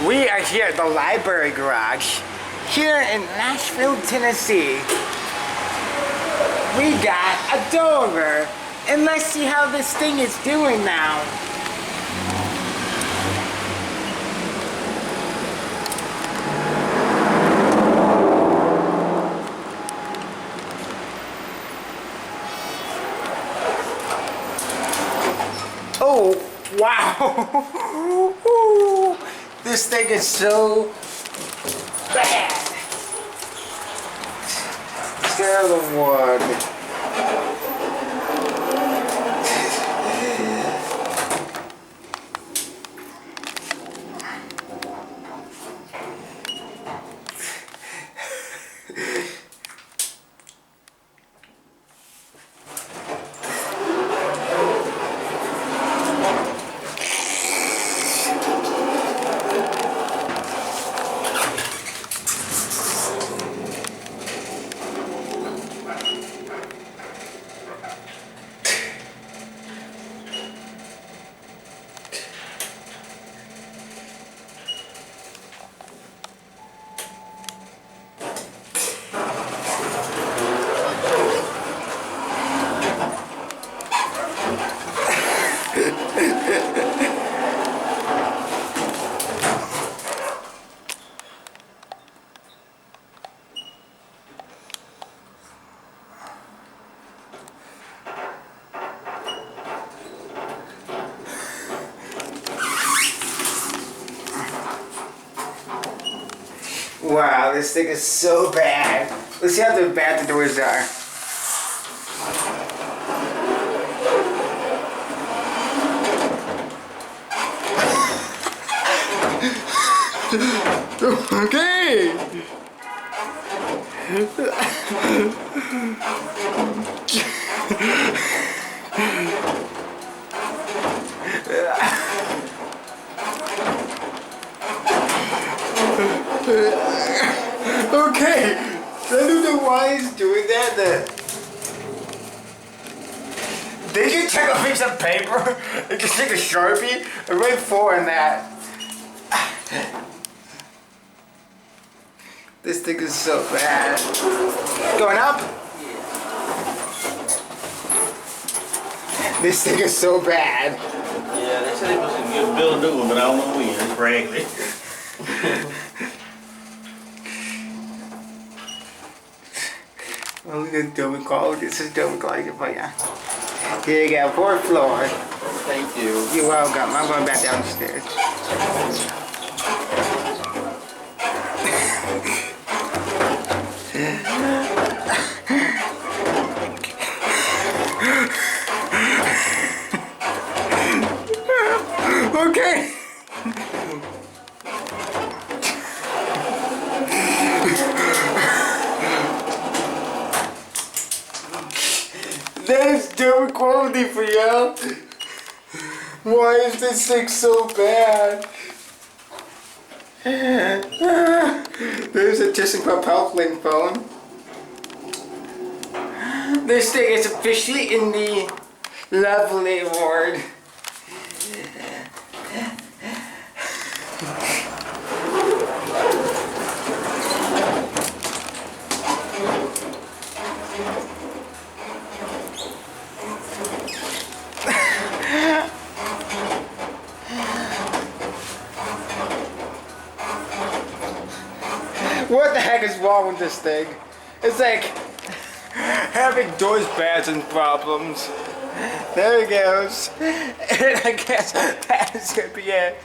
We are here at the library garage here in Nashville, Tennessee. We got a Dover, and let's see how this thing is doing now. Oh, wow. This thing is so bad. Scale of 1. Wow, this thing is so bad. Let's see how bad the doors are. Okay. Okay, I don't know why he's doing that. They can take a piece of paper and just take a sharpie and write 4 on that. This thing is so bad. Going up? This thing is so bad. Yeah, they said it was a good bill to do it, but I don't know when. It's frankly. Oh, look at Dover quality. This is Dover quality for you. Here you go, 4th floor. Thank you. You're welcome. I'm going back downstairs. Okay. That is Dover quality for y'all. Why is this thing so bad? There's a Disney Pop link phone. This thing is officially in the lovely award. What the heck is wrong with this thing? It's like having doors, pads, and problems. There it goes. And I guess that's gonna be it.